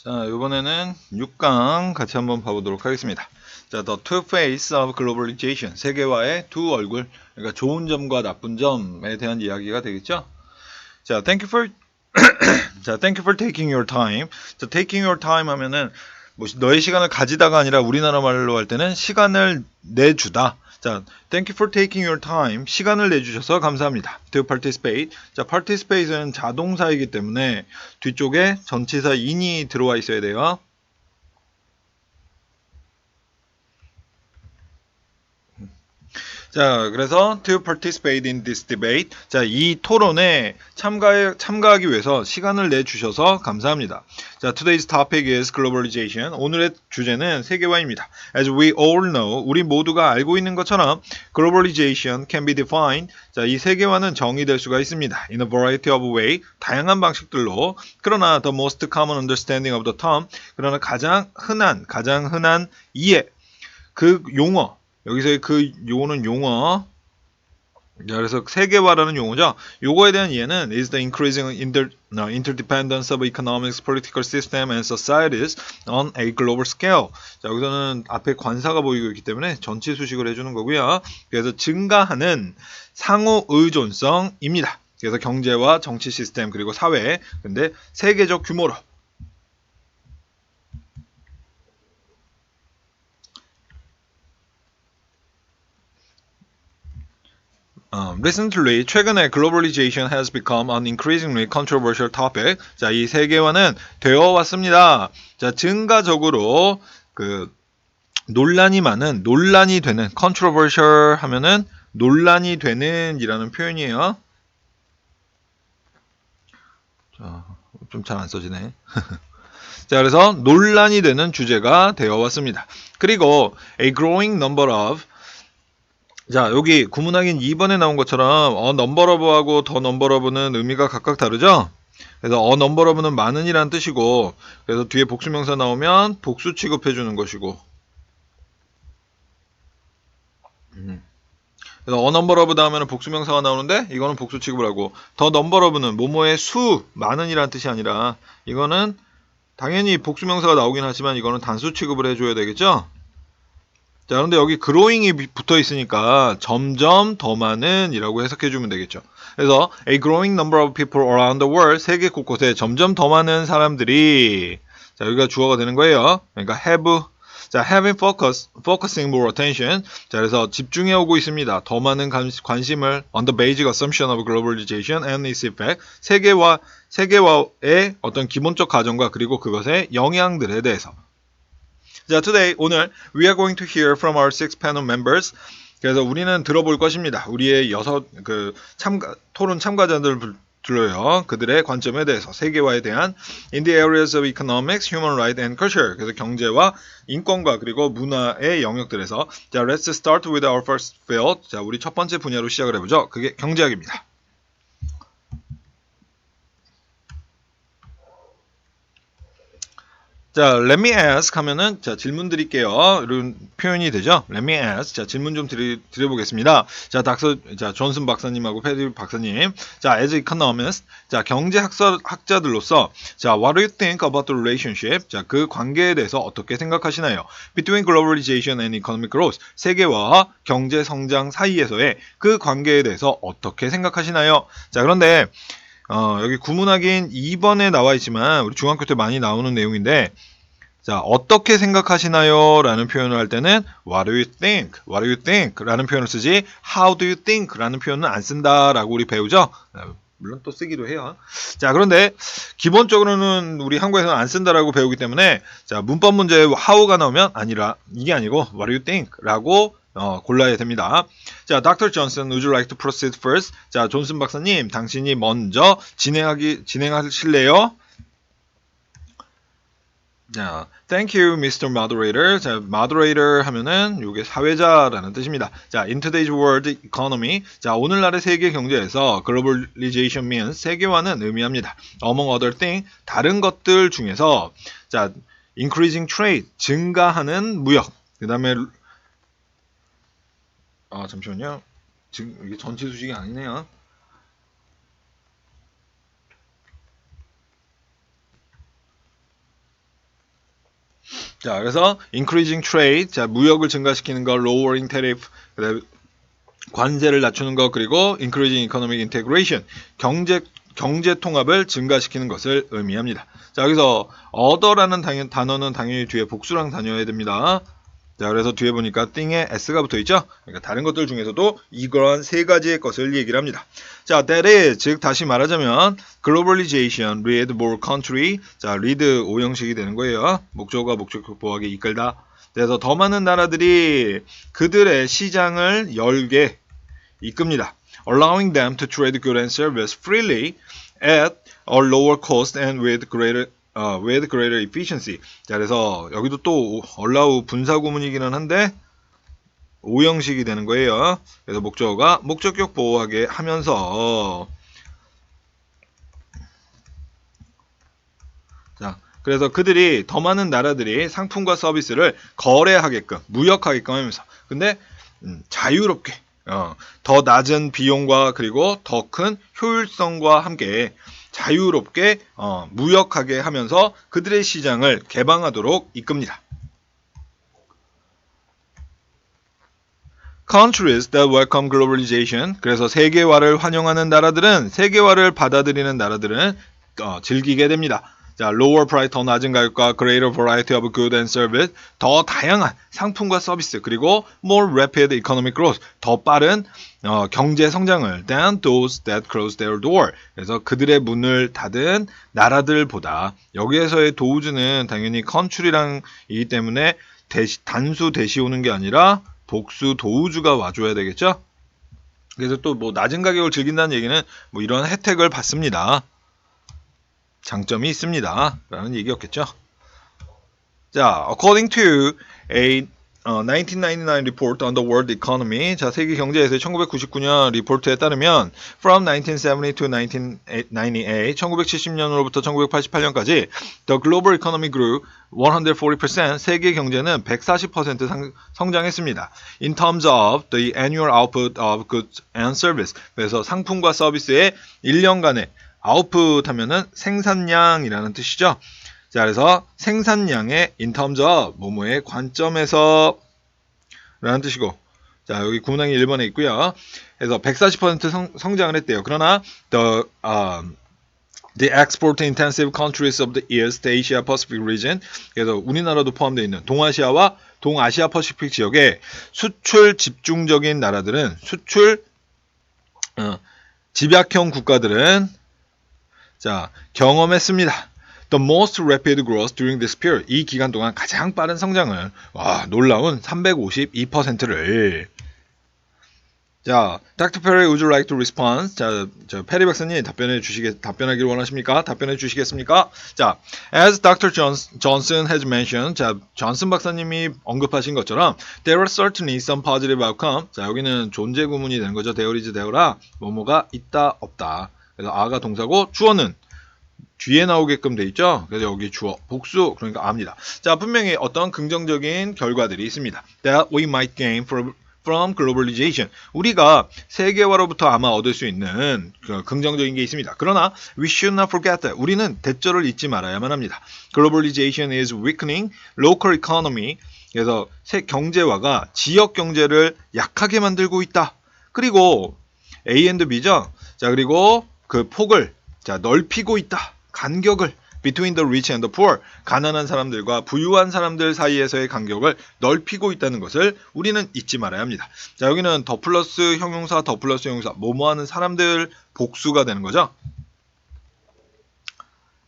자, 이번에는 6강 같이 한번 봐보도록 하겠습니다. 자, The Two Faces of Globalization. 세계화의 두 얼굴. 그러니까 좋은 점과 나쁜 점에 대한 이야기가 되겠죠? 자, thank you for taking your time. 자, taking your time 하면은 뭐 너의 시간을 가지다가 아니라 우리나라 말로 할 때는 시간을 내주다. 자, thank you for taking your time. 시간을 내주셔서 감사합니다. To participate. 자, participate는 자동사이기 때문에 뒤쪽에 전치사 in이 들어와 있어야 돼요. 자, 그래서 to participate in this debate. 자, 이 토론에 참가하기 위해서 시간을 내주셔서 감사합니다. 자, today's topic is globalization. 오늘의 주제는 세계화입니다. As we all know, 우리 모두가 알고 있는 것처럼 globalization can be defined. 자, 이 세계화는 정의될 수가 있습니다. In a variety of way. 다양한 방식들로. 그러나 the most common understanding of the term. 그러나 가장 흔한 이해. 그 용어. 여기서의 그 요거는 용어. 자, 그래서 세계화라는 용어죠. 요거에 대한 이해는 is the increasing interdependence of economics, political system and societies on a global scale. 자, 여기서는 앞에 관사가 보이고 있기 때문에 전치 수식을 해주는 거고요. 그래서 증가하는 상호 의존성입니다. 그래서 경제와 정치 시스템 그리고 사회, 근데 세계적 규모로. Recently, 최근에 globalization has become an increasingly controversial topic. 자, 이 세계화는 되어 왔습니다. 자, 증가적으로 논란이 되는 controversial 하면은 논란이 되는 이라는 표현이에요. 자, 좀 잘 안 써지네. 자, 그래서 논란이 되는 주제가 되어 왔습니다. 그리고 a growing number of 자, 여기 구문학인 2번에 나온 것처럼 number of하고 더 number of는 의미가 각각 다르죠? 그래서 number of는 많은이란 뜻이고, 그래서 뒤에 복수명사 나오면 복수 취급해 주는 것이고, 그래서 number of 다음에는 복수명사가 나오는데 이거는 복수 취급을 하고, 더 number of는 뭐뭐의 수, 많은이란 뜻이 아니라 이거는 당연히 복수명사가 나오긴 하지만 이거는 단수 취급을 해줘야 되겠죠? 자, 그런데 여기 growing이 붙어 있으니까 점점 더 많은 이라고 해석해 주면 되겠죠. 그래서 a growing number of people around the world, 세계 곳곳에 점점 더 많은 사람들이, 자, 여기가 주어가 되는 거예요. 그러니까 having focusing more attention. 자, 그래서 집중해 오고 있습니다. 더 많은 관심을 on the basic assumption of globalization and its effect. 세계화의 어떤 기본적 가정과 그리고 그것의 영향들에 대해서. 자, today, 오늘 we are going to hear from our 6 panel members. 그래서 우리는 들어볼 것입니다. 우리의 토론 참가자들로요. 그들의 관점에 대해서 세계화에 대한 in the areas of economics, human rights and culture. 그래서 경제와 인권과 그리고 문화의 영역들에서 자, let's start with our first field. 자, 우리 첫 번째 분야로 시작을 해보죠. 그게 경제학입니다. 자, let me ask 하면은, 자, 질문 드릴게요. 이런 표현이 되죠? let me ask. 자, 질문 좀 드려보겠습니다. 자, 존슨 박사님하고 패드 박사님. 자, as economist. 자, 학자들로서, 자, what do you think about the relationship? 자, 그 관계에 대해서 어떻게 생각하시나요? Between globalization and economic growth. 세계화와 경제 성장 사이에서의 그 관계에 대해서 어떻게 생각하시나요? 자, 그런데, 여기 구문학인 2번에 나와 있지만 우리 중학교 때 많이 나오는 내용인데, 자, 어떻게 생각하시나요? 라는 표현을 할 때는 what do you think? What do you think? 라는 표현을 쓰지 how do you think? 라는 표현은 안 쓴다라고 우리 배우죠? 물론 또 쓰기도 해요. 자, 그런데 기본적으로는 우리 한국에서는 안 쓴다라고 배우기 때문에 자, 문법 문제에 how가 나오면 이게 아니고 what do you think? 라고 골라야 됩니다. 자, Dr. Johnson, would you like to proceed first? 자, 존슨 박사님, 당신이 먼저 진행하실래요? 자, thank you, Mr. Moderator. 자, moderator 하면은 요게 사회자라는 뜻입니다. 자, in today's world economy. 자, 오늘날의 세계 경제에서 globalization means 세계화는 의미합니다. Among other things, 다른 것들 중에서 자, increasing trade, 증가하는 무역. 그다음에 잠시만요. 지금 이게 전체 수식이 아니네요. 자, 그래서 increasing trade, 자, 무역을 증가시키는 거, lowering tariff, 그다음에 관세를 낮추는 거, 그리고 increasing economic integration, 경제 통합을 증가시키는 것을 의미합니다. 자, 여기서 other라는 단어는 당연히 뒤에 복수랑 다녀야 됩니다. 자, 그래서 뒤에 보니까 thing에 s가 붙어 있죠? 그러니까 다른 것들 중에서도 이러한 세 가지의 것을 얘기를 합니다. 자, that is, 즉 다시 말하자면 globalization, lead more country. 자, lead 오형식이 되는 거예요. 목적어가 목적 보호하게 이끌다. 그래서 더 많은 나라들이 그들의 시장을 열게 이끕니다. allowing them to trade goods and services freely at a lower cost and with greater efficiency. 자, 그래서 여기도 또 allow 분사 구문이기는 한데 오형식이 되는 거예요. 그래서 목적어가 목적격 보호하게 하면서, 자, 그래서 그들이 더 많은 나라들이 상품과 서비스를 거래하게끔 무역하게끔 하면서, 근데 자유롭게 더 낮은 비용과 그리고 더 큰 효율성과 함께 자유롭게 무역하게 하면서 그들의 시장을 개방하도록 이끕니다. Countries that welcome globalization. 그래서 세계화를 환영하는 나라들은, 세계화를 받아들이는 나라들은 즐기게 됩니다. 자, lower price, 더 낮은 가격과 greater variety of goods and service, 더 다양한 상품과 서비스, 그리고 more rapid economic growth, 더 빠른 경제 성장을 than those that close their door. 그래서 그들의 문을 닫은 나라들보다, 여기에서의 도우즈는 당연히 country랑이기 때문에 단수 대시 오는 게 아니라 복수 도우주가 와줘야 되겠죠? 그래서 또 뭐 낮은 가격을 즐긴다는 얘기는 뭐 이런 혜택을 받습니다. 장점이 있습니다. 라는 얘기였겠죠. 자, according to a 1999 report on the world economy. 자, 세계 경제에서의 1999년 리포트에 따르면 from 1970 to 1998, 1970년으로부터 1988년까지 the global economy grew 140%. 세계 경제는 140% 성장했습니다. In terms of the annual output of goods and service. 그래서 상품과 서비스의 1년간의 output 하면은 생산량이라는 뜻이죠. 자, 그래서 생산량의 in terms of 뭐뭐의 관점에서 라는 뜻이고, 자, 여기 구문항이 1번에 있고요. 그래서 140% 성장을 했대요. 그러나 the export intensive countries of the East Asia Pacific region, 그래서 우리나라도 포함되어 있는 동아시아와 동아시아 퍼시픽 지역의 수출 집중적인 나라들은, 수출 집약형 국가들은 자, 경험했습니다. The most rapid growth during this period. 이 기간 동안 가장 빠른 성장을, 와, 놀라운 352%를. 자, Dr. Perry, would you like to respond? 자, 페리 박사님 답변하기를 원하십니까? 답변해 주시겠습니까? 자, as Dr. Johnson has mentioned, 자, 존슨 박사님이 언급하신 것처럼, there are certainly some positive outcome. 자, 여기는 존재 구문이 되는 거죠. there is there라, 뭐뭐가 있다, 없다. 그래서 아가 동사고, 주어는 뒤에 나오게끔 돼 있죠. 그래서 여기 주어, 복수, 그러니까 아입니다. 자, 분명히 어떤 긍정적인 결과들이 있습니다. That we might gain from globalization. 우리가 세계화로부터 아마 얻을 수 있는 긍정적인 게 있습니다. 그러나 we should not forget that. 우리는 대절을 잊지 말아야만 합니다. Globalization is weakening local economy. 그래서 경제화가 지역 경제를 약하게 만들고 있다. 그리고 A and B죠. 자, 그리고 그 폭을 넓히고 있다. 간격을 between the rich and the poor, 가난한 사람들과 부유한 사람들 사이에서의 간격을 넓히고 있다는 것을 우리는 잊지 말아야 합니다. 자, 여기는 더 플러스 형용사, 더 플러스 형용사, 뭐뭐 하는 사람들 복수가 되는 거죠.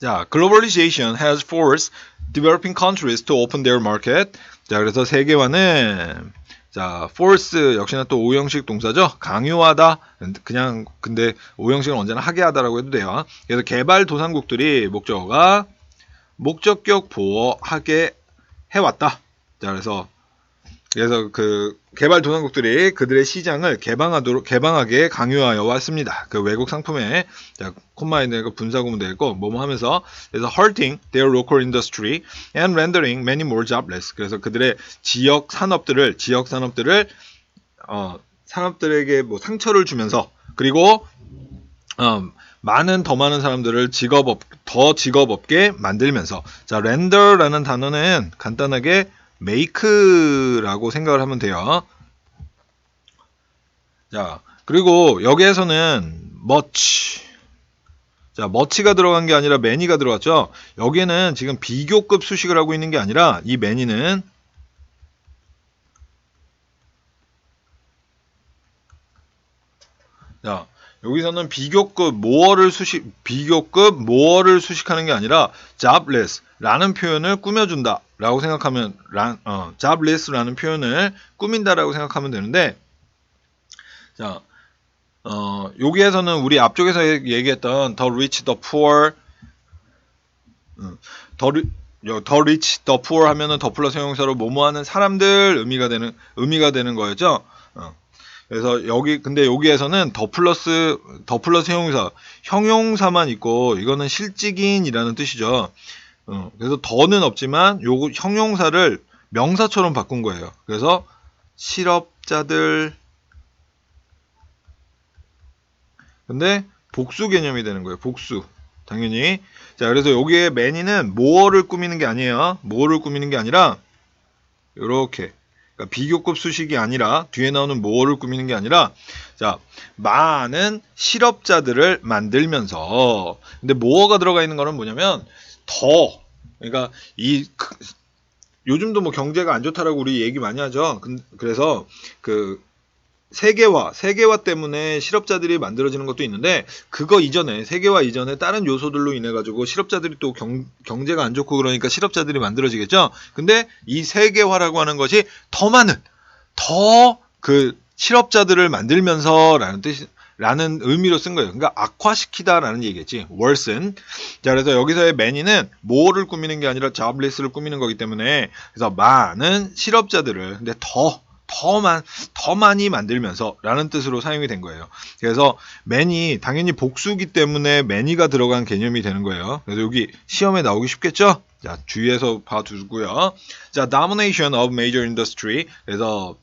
자, globalization has forced developing countries to open their market. 자, 그래서 세계화는, 자, force 역시나 또 오형식 동사죠. 강요하다. 그냥 근데 오형식은 언제나 하게 하다라고 해도 돼요. 그래서 개발도상국들이 목적어가 목적격 보호하게 해왔다. 자, 그래서 그 개발도상국들이 그들의 시장을 개방하게 강요하여 왔습니다. 그 외국 상품에, 자, 콤마에 대고 분사구문 되고 뭐뭐 하면서, 그래서 hurting their local industry and rendering many more jobless. 그래서 그들의 지역 산업들을 산업들에게 뭐 상처를 주면서, 그리고 많은 더 많은 사람들을 더 직업 없게 만들면서. 자, render라는 단어는 간단하게 make라고 생각을 하면 돼요. 자, 그리고 여기에서는 much. 자, much가 들어간 게 아니라 many가 들어갔죠. 여기에는 지금 비교급 수식을 하고 있는 게 아니라 이 many는 자, 여기서는 비교급 more를 수식하는 게 아니라 jobless라는 표현을 꾸며준다 라고 생각하면 jobless라는 표현을 꾸민다라고 생각하면 되는데, 자, 여기에서는 우리 앞쪽에서 얘기했던 the rich, the poor, the rich, the poor 하면은 더 플러스 형용사로 뭐뭐 하는 사람들 의미가 되는 거였죠. 그래서 근데 여기에서는 더 플러스 형용사만 있고, 이거는 실직인이라는 뜻이죠. 그래서 더는 없지만 요거 형용사를 명사처럼 바꾼 거예요. 그래서 실업자들, 근데 복수 개념이 되는 거예요. 복수. 당연히. 자, 그래서 여기에 many는 more를 꾸미는 게 아니에요. more를 꾸미는 게 아니라 요렇게, 그러니까 비교급 수식이 아니라 뒤에 나오는 more를 꾸미는 게 아니라, 자, 많은 실업자들을 만들면서. 근데 more가 들어가 있는 거는 뭐냐면 더, 그러니까 요즘도 뭐 경제가 안 좋다라고 우리 얘기 많이 하죠. 그래서 그 세계화 때문에 실업자들이 만들어지는 것도 있는데, 그거 이전에, 세계화 이전에 다른 요소들로 인해 가지고 실업자들이 또 경제가 안 좋고 그러니까 실업자들이 만들어지겠죠. 근데 이 세계화라고 하는 것이 더 많은, 더 실업자들을 만들면서라는 라는 의미로 쓴 거예요. 그러니까 악화시키다라는 얘기겠지. worsen. 자, 그래서 여기서의 many는 more를 꾸미는 게 아니라 jobless를 꾸미는 거기 때문에, 그래서 많은 실업자들을, 근데 더 많이 만들면서 라는 뜻으로 사용이 된 거예요. 그래서 many, 당연히 복수기 때문에 many가 들어간 개념이 되는 거예요. 그래서 여기 시험에 나오기 쉽겠죠? 자, 주의해서 봐두고요. 자, domination of major industry. 그래서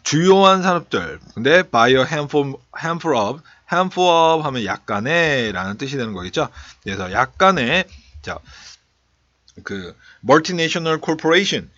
주요한 산업들. 근데 by a handful of 하면 약간의 라는 뜻이 되는 거겠죠? 그래서 약간의, 자, multinational corporation,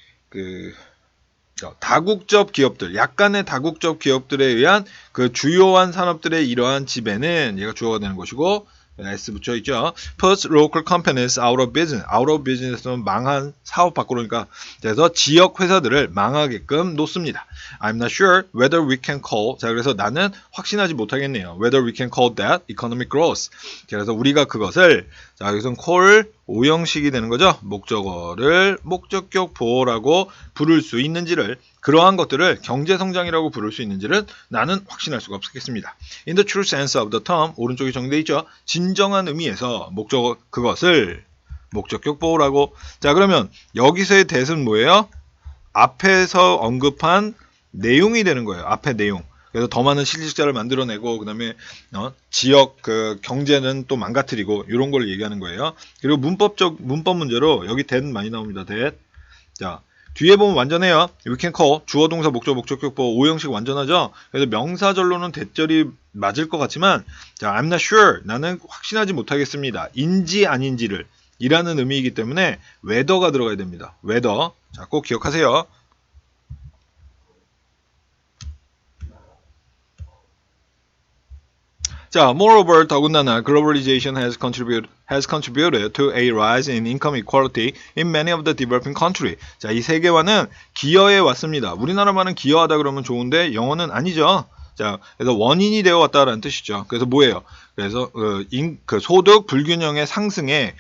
다국적 기업들, 약간의 다국적 기업들에 의한 주요한 산업들의 이러한 지배는 얘가 주어가 되는 것이고, S 붙여 있죠. Puts local companies out of business. out of business는 망한 사업 밖으로, 그러니까 그래서 지역 회사들을 망하게끔 놓습니다. I'm not sure whether we can call. 자, 그래서 나는 확신하지 못하겠네요. Whether we can call that economic growth. 자, 그래서 우리가 그것을, 자, 여기서는 call 오형식이 되는 거죠. 목적어를 목적격 보호라고 부를 수 있는지를, 그러한 것들을 경제성장이라고 부를 수 있는지를 나는 확신할 수가 없겠습니다. In the true sense of the term, 오른쪽에 정리되어 있죠. 진정한 의미에서 그것을 목적격 보호라고. 자, 그러면 여기서의 that은 뭐예요? 앞에서 언급한 내용이 되는 거예요. 앞에 내용. 그래서 더 많은 실직자를 만들어내고, 그 다음에 지역 경제는 또 망가뜨리고, 이런 걸 얘기하는 거예요. 그리고 문법 문제로 여기 that 많이 나옵니다. that. 자, 뒤에 보면 완전해요. we can call, 주어 동사 목적 목적격 보호 오형식 완전하죠. 그래서 명사절로는 대절이 맞을 것 같지만, 자, I'm not sure, 나는 확신하지 못하겠습니다. 인지 아닌지를 이라는 의미이기 때문에 whether가 들어가야 됩니다. whether. 자, 꼭 기억하세요. 자, moreover, 더군다나 globalization has contributed to a rise in income equality in many of the developing countries. 자, 이 세계화는 기여해 왔습니다. 우리나라만은 기여하다 그러면 좋은데 영어는 아니죠. 자, 그래서 원인이 되어 왔다라는 뜻이죠. 그래서 뭐예요? 그래서 소득 불균형의 상승에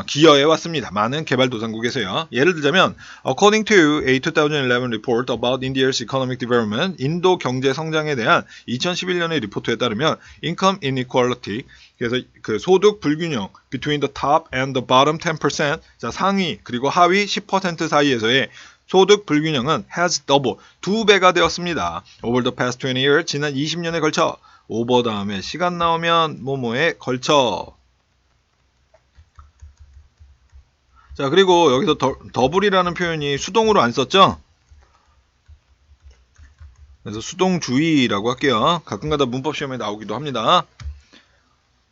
기여해 왔습니다. 많은 개발도상국에서요. 예를 들자면 according to a 2011 report about India's economic development, 인도 경제 성장에 대한 2011년의 리포트에 따르면 income inequality, 그래서 소득 불균형 between the top and the bottom 10%, 자, 상위 그리고 하위 10% 사이에서의 소득 불균형은 has double, 2배가 되었습니다. over the past 20 years, 지난 20년에 걸쳐. over 다음에 시간 나오면 뭐뭐에 걸쳐. 자, 그리고 여기서 더블이라는 표현이 수동으로 안 썼죠? 그래서 수동주의라고 할게요. 가끔가다 문법 시험에 나오기도 합니다.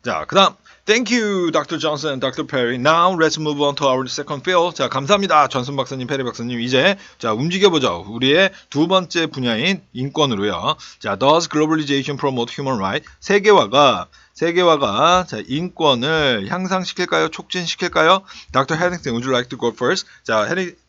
자, 그 다음 Thank you, Dr. Johnson and Dr. Perry. Now let's move on to our second field. 자, 감사합니다. 존슨 박사님, 페리 박사님. 이제 자, 움직여보죠. 우리의 두 번째 분야인 인권으로요. 자, Does globalization promote human rights? 세계화가 자, 인권을 향상시킬까요? 촉진시킬까요? Dr. Headington, would you like to go first? 자,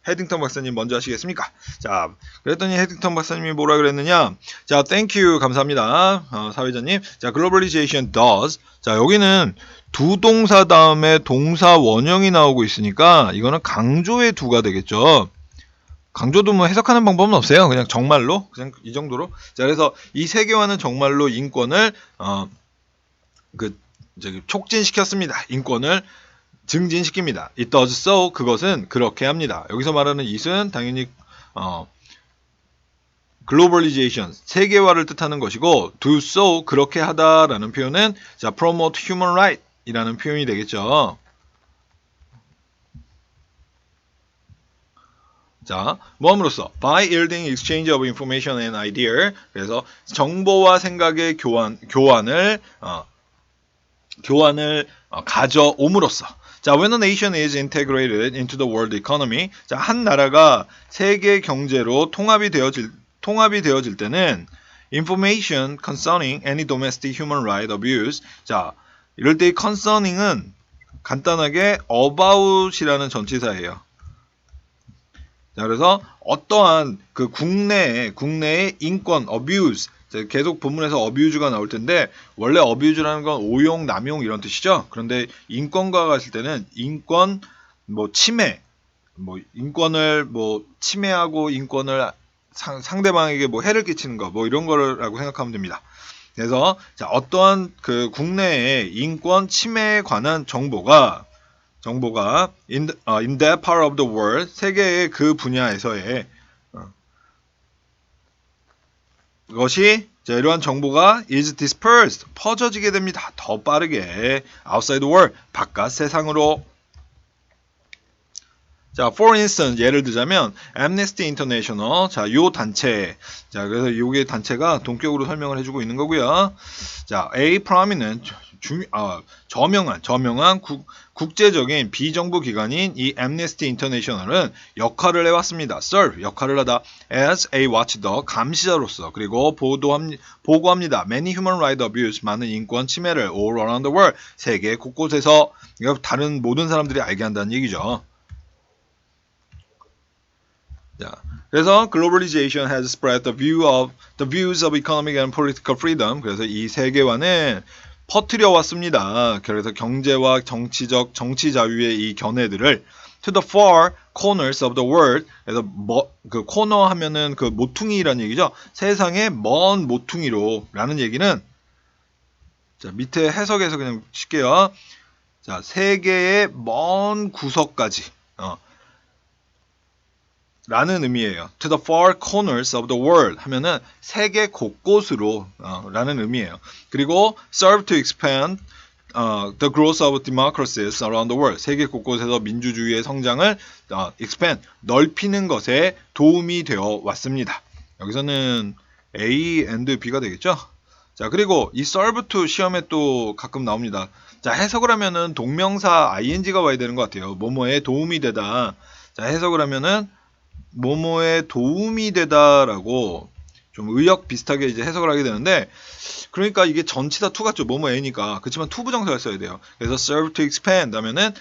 헤딩턴 박사님 먼저 하시겠습니까? 자, 그랬더니 헤딩턴 박사님이 뭐라 그랬느냐? 자, thank you, 감사합니다. 사회자님. 자, globalization does. 자, 여기는 두 동사 다음에 동사 원형이 나오고 있으니까 이거는 강조의 두가 되겠죠. 강조도 뭐 해석하는 방법은 없어요. 그냥 정말로, 그냥 이 정도로. 자, 그래서 이 세계화는 정말로 인권을 촉진시켰습니다. 인권을 증진시킵니다. It does so. 그것은 그렇게 합니다. 여기서 말하는 it은 당연히 globalization, 세계화를 뜻하는 것이고 do so, 그렇게 하다라는 표현은 자, promote human right 이라는 표현이 되겠죠. 자, 뭐함으로써 by yielding exchange of information and idea, 그래서 정보와 생각의 교환을 가져옴으로써 자, when a nation is integrated into the world economy, 자, 한 나라가 세계 경제로 통합이 되어질 때는 information concerning any domestic human right abuse, 자, 이럴 때 concerning은 간단하게 about이라는 전치사예요. 자, 그래서 어떠한 그 국내의 인권 abuse, 계속 본문에서 abuse가 나올 텐데 원래 abuse라는 건 오용, 남용 이런 뜻이죠. 그런데 인권과 갔을 때는 인권 침해, 인권을 침해하고 인권을 상대방에게 해를 끼치는 거 이런 거라고 생각하면 됩니다. 그래서 자, 어떠한 그 국내의 인권 침해에 관한 정보가 in that part of the world, 세계의 그 분야에서의 것이 자, 이러한 정보가 is dispersed, 퍼져지게 됩니다. 더 빠르게 outside the world, 바깥 세상으로. 자, for instance, 예를 들자면 Amnesty International, 자, 요 단체, 자, 그래서 요게 단체가 동격으로 설명을 해주고 있는 거고요. 자, a prominent, 저명한 국제적인 비정부 기관인 이 Amnesty International은 역할을 해왔습니다. serve, 역할을 하다 as a watchdog, 감시자로서, 그리고 보고합니다. many human rights abuse, 많은 인권 침해를 all around the world, 세계 곳곳에서 다른 모든 사람들이 알게 한다는 얘기죠. 자, 그래서 globalization has spread the views of economic and political freedom. 그래서 이 세계화는 퍼뜨려 왔습니다. 그래서 경제와 정치 자유의 이 견해들을 to the far corners of the world. 그래서 그 코너 하면은 그 모퉁이라는 얘기죠. 세상의 먼 모퉁이로라는 얘기는 자, 밑에 해석에서 그냥 칠게요. 자, 세계의 먼 구석까지. 라는 의미예요. To the far corners of the world 하면은 세계 곳곳으로 라는 의미예요. 그리고 serve to expand the growth of democracies around the world. 세계 곳곳에서 민주주의의 성장을 expand, 넓히는 것에 도움이 되어 왔습니다. 여기서는 A and B가 되겠죠? 자, 그리고 이 serve to 시험에 또 가끔 나옵니다. 자, 해석을 하면은 동명사 ing가 와야 되는 것 같아요. 뭐뭐에 도움이 되다. 자, 해석을 하면은 뭐뭐에 도움이 되다라고 좀 의역 비슷하게 이제 해석을 하게 되는데, 그러니까 이게 전치사 to 같죠. 뭐뭐에니까. 그렇지만 to 부정사를 써야 돼요. 그래서 serve to expand 하면은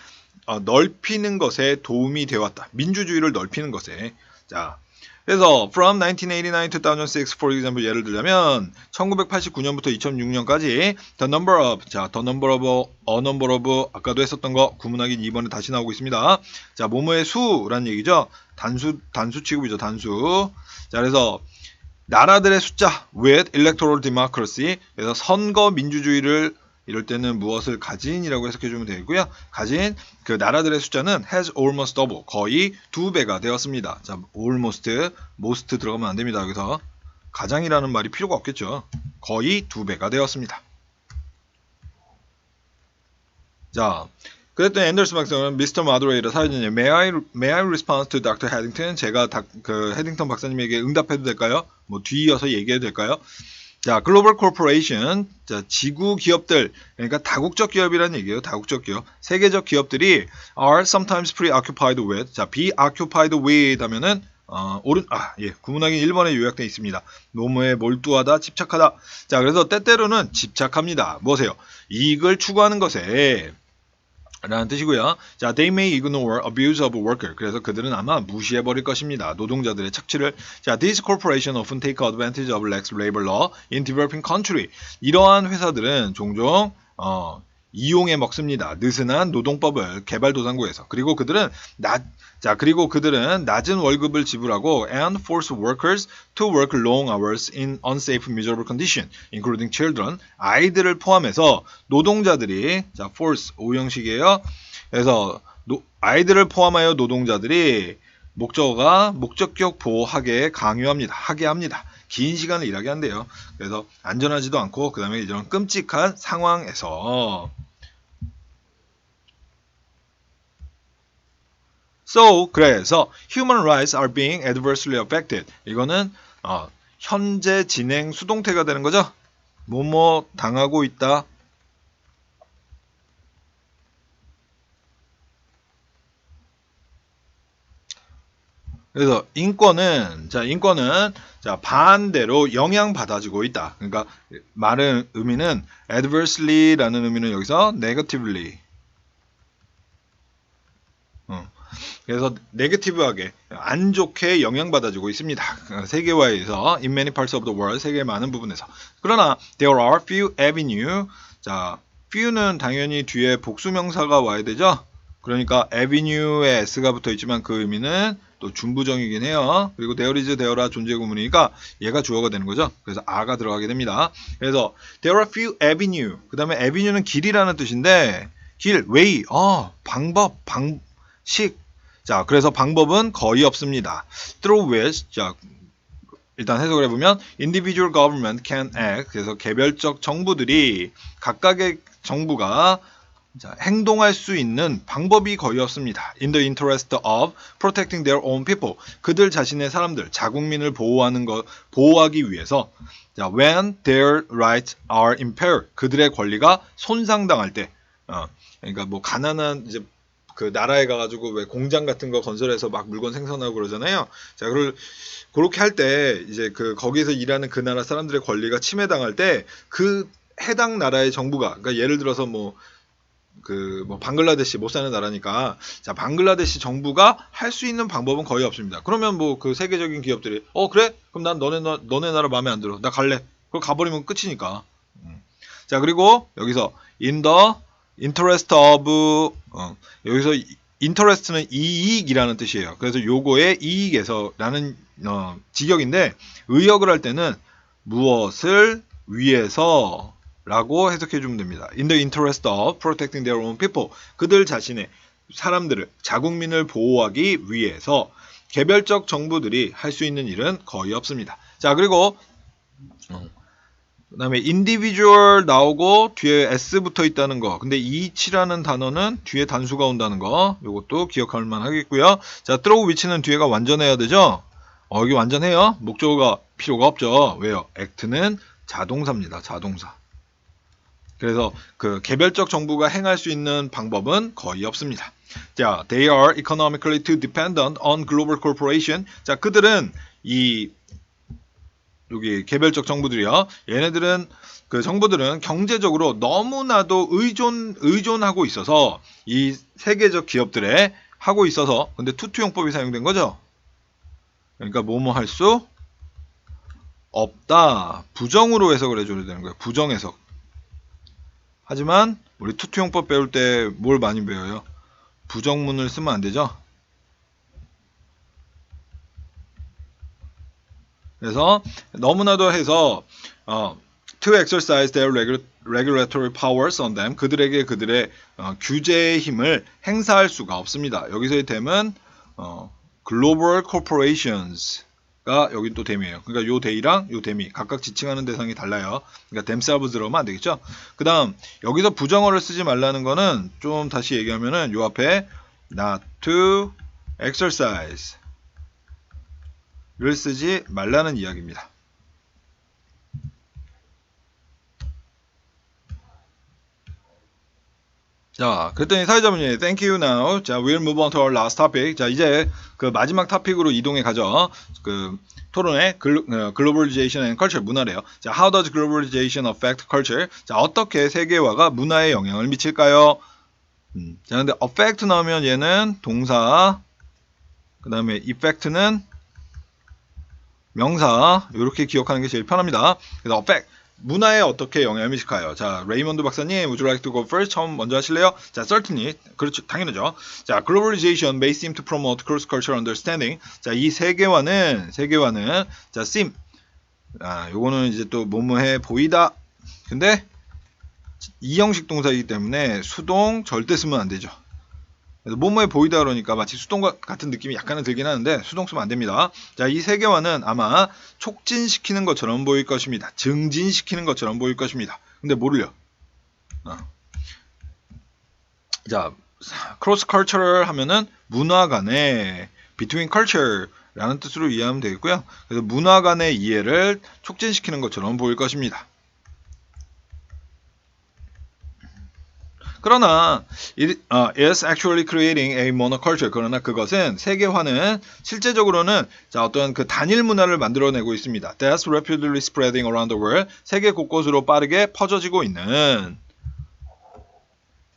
넓히는 것에 도움이 되었다. 민주주의를 넓히는 것에. 자, 그래서 from 1989 to 2006 for example, 예를 들자면 1989년부터 2006년까지 the number of, 자, the number of, a number of, 아까도 했었던 거 구문하기 2번에 다시 나오고 있습니다. 자, 뭐뭐의 수라는 얘기죠. 단수 취급이죠. 단수. 자, 그래서 나라들의 숫자 with electoral democracy, 그래서 선거 민주주의를 이럴 때는 무엇을 가진이라고 해석해주면 되고요. 가진 그 나라들의 숫자는 has almost double, 거의 2배가 되었습니다. 자, almost, most 들어가면 안 됩니다. 여기서 가장이라는 말이 필요가 없겠죠. 거의 2배가 되었습니다. 자, 그랬더니 앤더슨 박사는 Mr. Moderator, 사회자님, May I respond to Dr. Headington? 제가 그 헤딩턴 박사님에게 응답해도 될까요? 뒤이어서 얘기해도 될까요? 자, 글로벌 코퍼레이션, 자, 지구 기업들, 그러니까 다국적 기업이라는 얘기예요. 다국적 기업. 세계적 기업들이 are sometimes preoccupied with, 자, be occupied with 하면은 구문하기 1번에 요약되어 있습니다. 노무에 몰두하다, 집착하다. 자, 그래서 때때로는 집착합니다. 무엇이에요? 이익을 추구하는 것에 라는 뜻이고요. 자, they may ignore abuse of worker. 그래서 그들은 아마 무시해버릴 것입니다. 노동자들의 착취를. 자, these corporations often take advantage of lax labor law in developing country. 이러한 회사들은 종종 이용해 먹습니다. 느슨한 노동법을 개발도상국에서. 그리고 그들은 낮은 월급을 지불하고 and force workers to work long hours in unsafe, miserable condition, including children. 아이들을 포함해서 노동자들이 force 오형식이에요. 그래서 아이들을 포함하여 노동자들이 목적격 보호하게 강요합니다. 하게 합니다. 긴 시간을 일하게 한대요. 그래서 안전하지도 않고 그 다음에 이런 끔찍한 상황에서 그래서 human rights are being adversely affected. 이거는 현재 진행 수동태가 되는 거죠. 뭐뭐 당하고 있다. 그래서 인권은 반대로 영향받아지고 있다. 그러니까 말의 의미는 adversely라는 의미는 여기서 negatively. 그래서 네거티브하게 안 좋게 영향받아주고 있습니다. 세계화에서 in many parts of the world, 세계의 많은 부분에서. 그러나 there are few avenue. 자, few는 당연히 뒤에 복수명사가 와야 되죠. 그러니까 avenue에 s가 붙어 있지만 그 의미는 또 준부정이긴 해요. 그리고 there is, there라 존재 구문이니까 얘가 주어가 되는 거죠. 그래서 a가 들어가게 됩니다. 그래서 there are few avenue. 그 다음에 avenue는 길이라는 뜻인데 길, way, 방법, 방식. 자, 그래서 방법은 거의 없습니다. through which, 자, 일단 해석을 해보면 individual government can act. 그래서 개별적 정부들이 각각의 정부가 행동할 수 있는 방법이 거의 없습니다. In the interest of protecting their own people. 그들 자신의 사람들, 자국민을 보호하기 위해서. 자, when their rights are impaired. 그들의 권리가 손상당할 때. 그러니까 뭐 가난한 이제 그 나라에 가가지고 왜 공장 같은 거 건설해서 막 물건 생산하고 그러잖아요. 자, 그렇게 할 때 이제 그 거기서 일하는 그 나라 사람들의 권리가 침해당할 때 그 해당 나라의 정부가, 그러니까 예를 들어서 방글라데시 못 사는 나라니까, 자, 방글라데시 정부가 할 수 있는 방법은 거의 없습니다. 그러면 그 세계적인 기업들이 그래? 그럼 난 너네 나라 마음에 안 들어. 나 갈래. 그걸 가버리면 끝이니까. 자, 그리고 여기서 in the interest of 여기서 interest는 이익이라는 뜻이에요. 그래서 요거의 이익에서라는 직역인데 의역을 할 때는 무엇을 위해서 라고 해석해 주면 됩니다. In the interest of protecting their own people. 그들 자신의 사람들을, 자국민을 보호하기 위해서 개별적 정부들이 할 수 있는 일은 거의 없습니다. 자, 그리고 그 다음에 individual 나오고 뒤에 s 붙어 있다는 거. 근데 each라는 단어는 뒤에 단수가 온다는 거. 요것도 기억할 만 하겠고요. 자, through which는 뒤에가 완전해야 되죠. 이게 완전해요. 목적어가 필요가 없죠. 왜요? act는 자동사입니다. 자동사. 그래서 그 개별적 정부가 행할 수 있는 방법은 거의 없습니다. 자, they are economically too dependent on global corporation. 자, 그들은 여기 개별적 정부들이요. 얘네들은 그 정부들은 경제적으로 너무나도 의존하고 있어서 이 세계적 기업들에 하고 있어서, 근데 투투용법이 사용된 거죠. 그러니까 뭐뭐 할 수 없다. 부정으로 해석을 해줘야 되는 거예요. 부정 해석. 하지만 우리 투투용법 배울 때 뭘 많이 배워요? 부정문을 쓰면 안 되죠. 그래서 너무나도 해서 to exercise their regulatory powers on them. 그들에게 그들의 규제의 힘을 행사할 수가 없습니다. 여기서의 댐은 global corporations가 여기 또 댐이에요. 그러니까 요 대이랑 요 댐이 각각 지칭하는 대상이 달라요. 그러니까 themselves 들어오면 안 되겠죠. 그 다음 여기서 부정어를 쓰지 말라는 거는 좀 다시 얘기하면은 요 앞에 not to exercise 를 쓰지 말라는 이야기입니다. 자, 그랬더니 사회자분이 Thank you now. 자, we'll move on to our last topic. 자, 이제 그 마지막 토픽으로 이동해 가죠. 그 토론의 globalization and culture 문화래요. 자, how does globalization affect culture? 자, 어떻게 세계화가 문화에 영향을 미칠까요? 자, 근데 affect 나오면 얘는 동사, 그 다음에 effect는 명사, 이렇게 기억하는 게 제일 편합니다. 그래서 affect, 문화에 어떻게 영향을 미칠까요? 자, 레이먼드 박사님, would you like to go first? 처음 먼저 하실래요? 자, certainly. 그렇죠. 당연하죠. 자, globalization may seem to promote cross-cultural understanding. 자, 이 세계화는, 자, seem. 요거는 이제 또 뭐뭐해 보이다. 근데, 이형식 동사이기 때문에 수동 절대 쓰면 안 되죠. 그래서 뭐뭐해 보이다 그러니까 마치 수동과 같은 느낌이 약간은 들긴 하는데 수동 쓰면 안 됩니다. 자, 이 세계화는 아마 촉진시키는 것처럼 보일 것입니다. 증진시키는 것처럼 보일 것입니다. 근데 뭐를요? 자, cross cultural 하면은 문화 간의 between culture라는 뜻으로 이해하면 되겠고요. 그래서 문화 간의 이해를 촉진시키는 것처럼 보일 것입니다. 그러나 is actually creating a monoculture. 그러나 그것은 세계화는 실제적으로는 자, 어떤 그 단일 문화를 만들어내고 있습니다. That's rapidly spreading around the world. 세계 곳곳으로 빠르게 퍼져지고 있는.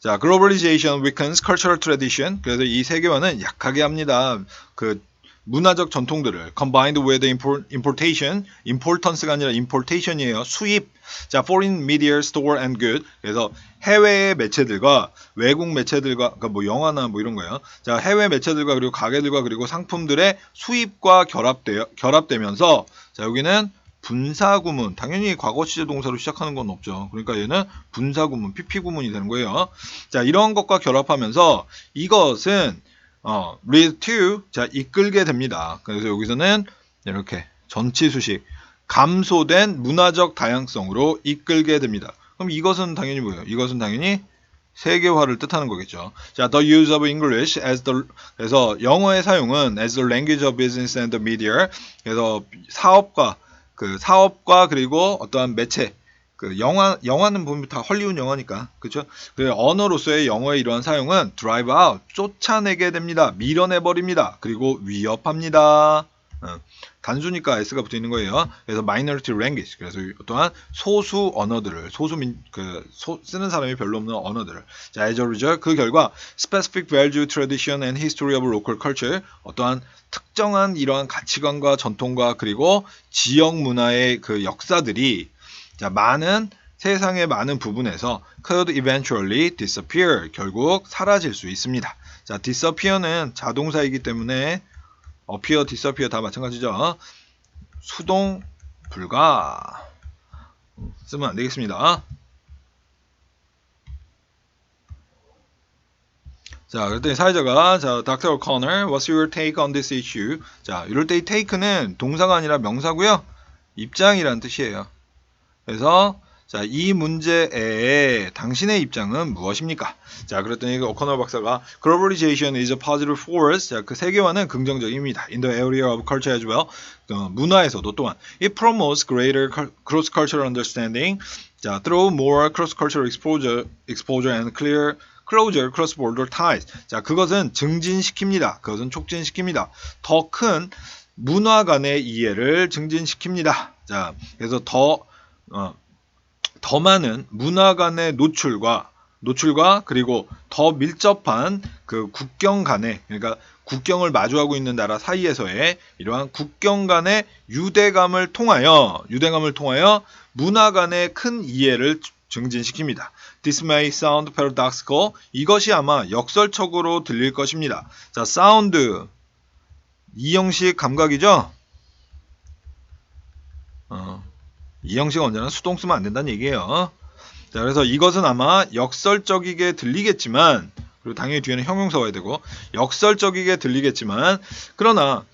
자, globalization weakens cultural tradition. 그래서 이 세계화는 약하게 합니다. 그 문화적 전통들을 combined with importation, importance가 아니라 importation이에요. 수입. 자, foreign media, store and good. 그래서 해외의 매체들과 외국 매체들과 그러니까 뭐 영화나 뭐 이런 거예요. 자, 해외 매체들과 그리고 가게들과 그리고 상품들의 수입과 결합되면서 자, 여기는 분사구문. 당연히 과거 시제 동사로 시작하는 건 없죠. 그러니까 얘는 분사구문, PP 구문이 되는 거예요. 자, 이런 것과 결합하면서 이것은 lead to, 자, 이끌게 됩니다. 그래서 여기서는 이렇게 전치수식, 감소된 문화적 다양성으로 이끌게 됩니다. 그럼 이것은 당연히 뭐예요? 이것은 당연히 세계화를 뜻하는 거겠죠. 자, the use of English as the, 그래서 영어의 사용은 as the language of business and the media, 그래서 사업과 그리고 어떠한 매체, 그 영화는 보면 다 헐리우드 영화니까, 그렇죠? 그 언어로서의 영어의 이러한 사용은 drive out, 쫓아내게 됩니다. 밀어내버립니다. 그리고 위협합니다. 단수니까 s가 붙어 있는 거예요. 그래서 minority language, 그래서 또한 소수 언어들을, 쓰는 사람이 별로 없는 언어들을. 자, as a result, 그 결과 specific value, tradition and history of local culture, 어떠한 특정한 이러한 가치관과 전통과 그리고 지역 문화의 그 역사들이 자, 세상의 많은 부분에서 could eventually disappear, 결국 사라질 수 있습니다. 자, disappear는 자동사이기 때문에 appear, disappear 다 마찬가지죠. 수동 불가 쓰면 안 되겠습니다. 자, 그랬더니 사회자가 자, Dr. O'Connor, what's your take on this issue? 자, 이럴 때 이 take는 동사가 아니라 명사고요. 입장이란 뜻이에요. 그래서 자, 이 문제에 당신의 입장은 무엇입니까? 자, 그랬더니 오커너 박사가 globalization is a positive force. 자, 그 세계화는 긍정적입니다. In the area of culture as well. 문화에서도 또한 it promotes greater cross-cultural understanding. 자, through more cross-cultural exposure and closer cross-border ties. 자, 그것은 증진시킵니다. 그것은 촉진시킵니다. 더 큰 문화 간의 이해를 증진시킵니다. 자, 그래서 더 많은 문화 간의 노출과 그리고 더 밀접한 그 국경 간의, 그러니까 국경을 마주하고 있는 나라 사이에서의 이러한 국경 간의 유대감을 통하여 문화 간의 큰 이해를 증진시킵니다. This may sound paradoxical. 이것이 아마 역설적으로 들릴 것입니다. 자, sound 이 형식 감각이죠? 이 형식은 언제나 수동 쓰면 안 된다는 얘기예요. 자, 그래서 이것은 아마 역설적이게 들리겠지만, 그리고 당연히 뒤에는 형용사 와야 되고, 역설적이게 들리겠지만, 그러나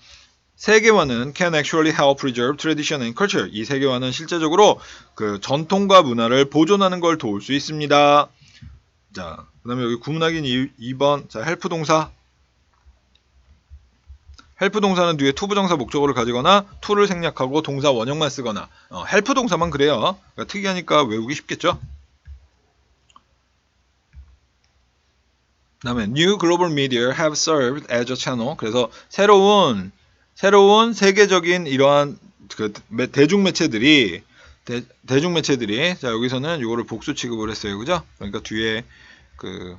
세계화는 can actually help preserve tradition and culture. 이 세계화는 실제적으로 그 전통과 문화를 보존하는 걸 도울 수 있습니다. 자, 그 다음에 여기 구문학인 2번, 자, help 동사. 헬프 동사는 뒤에 투부정사 목적어를 가지거나 to를 생략하고 동사 원형만 쓰거나 헬프 동사만 그래요. 그러니까 특이하니까 외우기 쉽겠죠. 다음에 New global media have served as a channel. 그래서 새로운 세계적인 이러한 그 대중매체들이 자 여기서는 이거를 복수 취급을 했어요, 그죠? 그러니까 뒤에 그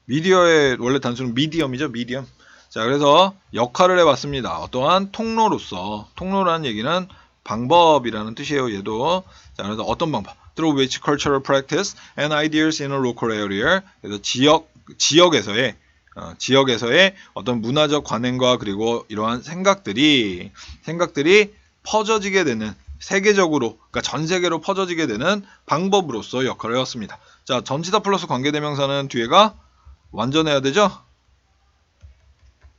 미디어의 원래 단수는 미디엄이죠, 미디엄. 자 그래서 역할을 해봤습니다. 어떠한 통로로서 통로라는 얘기는 방법이라는 뜻이에요, 얘도. 자 그래서 어떤 방법? Through which cultural practice and ideas in a local area. 그래서 지역에서의 어떤 문화적 관행과 그리고 이러한 생각들이 퍼져지게 되는 세계적으로, 그러니까 전 세계로 퍼져지게 되는 방법으로서 역할을 해왔습니다. 자, 전치사 플러스 관계대명사는 뒤에가 완전해야 되죠?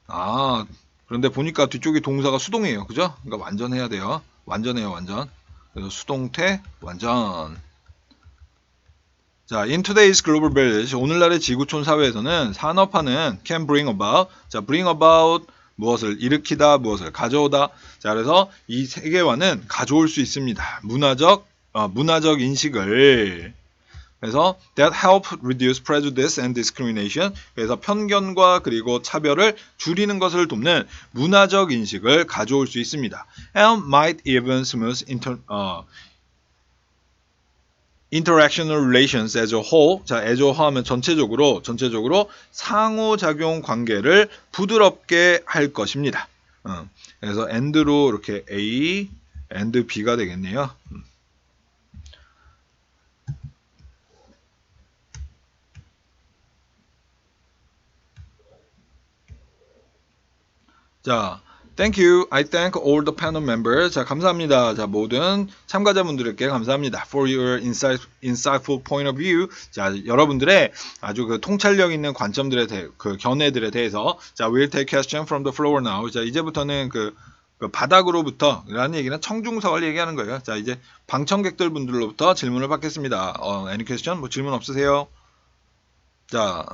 아, 그런데 보니까 뒤쪽이 동사가 수동이에요. 그죠? 그러니까 완전해야 돼요. 완전해요, 완전. 그래서 수동태, 완전. 자, in today's global village, 오늘날의 지구촌 사회에서는 산업화는 can bring about, 자, bring about 무엇을 일으키다, 무엇을 가져오다. 자, 그래서 이 세계화는 가져올 수 있습니다. 문화적 인식을. 그래서 that help reduce prejudice and discrimination. 그래서 편견과 그리고 차별을 줄이는 것을 돕는 문화적 인식을 가져올 수 있습니다. And might even smooth Interactional relations as a whole. 자, as a whole 하면 전체적으로 상호작용 관계를 부드럽게 할 것입니다. 그래서 and로 이렇게 A, and B가 되겠네요. 자, thank you. I thank all the panel members. 자, 감사합니다. 자, 모든 참가자분들께 감사합니다. For your insightful point of view. 자, 여러분들의 아주 그 통찰력 있는 관점들에 그 견해들에 대해서. 자, we'll take question from the floor now. 자, 이제부터는 그 바닥으로부터 라는 얘기는 청중석을 얘기하는 거예요. 자, 이제 방청객들 분들로부터 질문을 받겠습니다. Any question? 뭐 질문 없으세요? 자.